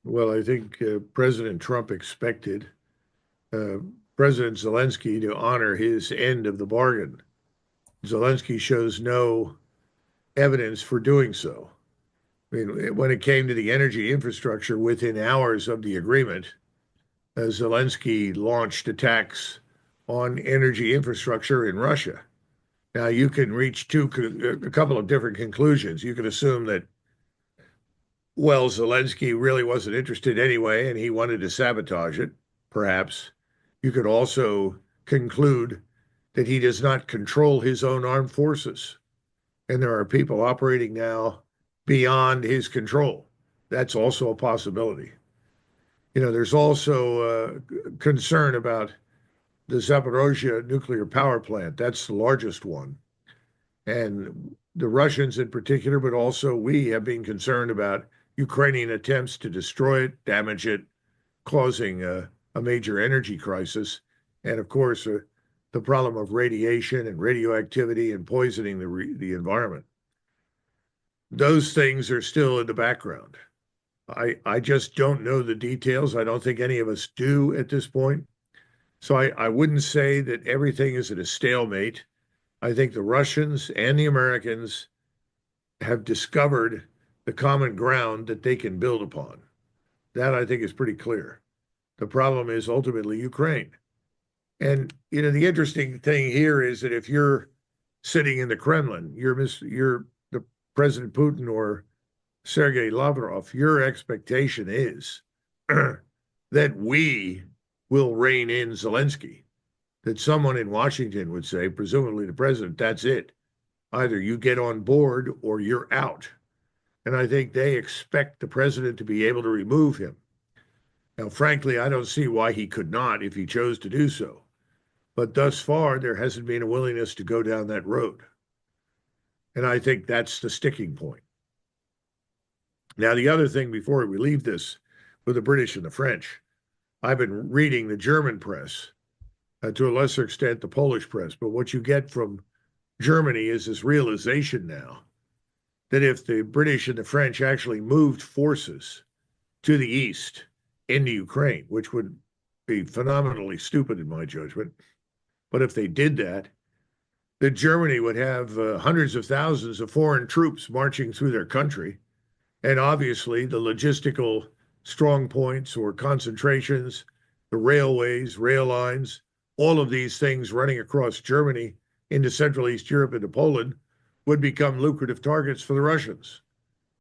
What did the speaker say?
Well, I think President Trump expected uh, President Zelensky to honor his end of the bargain. Zelensky shows no evidence for doing so. I mean, when it came to the energy infrastructure within hours of the agreement, Zelensky launched attacks on energy infrastructure in Russia. Now, you can reach a couple of different conclusions. You can assume that, well, Zelensky really wasn't interested anyway, and he wanted to sabotage it, perhaps. You could also conclude that he does not control his own armed forces, and there are people operating now beyond his control. That's also a possibility. There's also concern about the Zaporozhye nuclear power plant. That's the largest one. And the Russians in particular, but also we have been concerned about Ukrainian attempts to destroy it, damage it, causing a major energy crisis. And of course, the problem of radiation and radioactivity and poisoning the environment. Those things are still in the background. I just don't know the details. I don't think any of us do at this point. So I wouldn't say that everything is at a stalemate. I think the Russians and the Americans have discovered the common ground that they can build upon. That I think is pretty clear. The problem is ultimately Ukraine. And the interesting thing here is that if you're sitting in the Kremlin, you're the President Putin or Sergei Lavrov, your expectation is that we will rein in Zelensky, that someone in Washington would say, presumably the president, that's it. Either you get on board or you're out. And I think they expect the president to be able to remove him. Now, frankly, I don't see why he could not if he chose to do so. But thus far, there hasn't been a willingness to go down that road. And I think that's the sticking point. Now, the other thing before we leave this with the British and the French, I've been reading the German press, to a lesser extent, the Polish press. But what you get from Germany is this realization now that if the British and the French actually moved forces to the east into Ukraine, which would be phenomenally stupid in my judgment, but if they did that, that Germany would have hundreds of thousands of foreign troops marching through their country. And obviously, the logistical strong points or concentrations, the railways, rail lines, all of these things running across Germany into Central East Europe into Poland would become lucrative targets for the Russians.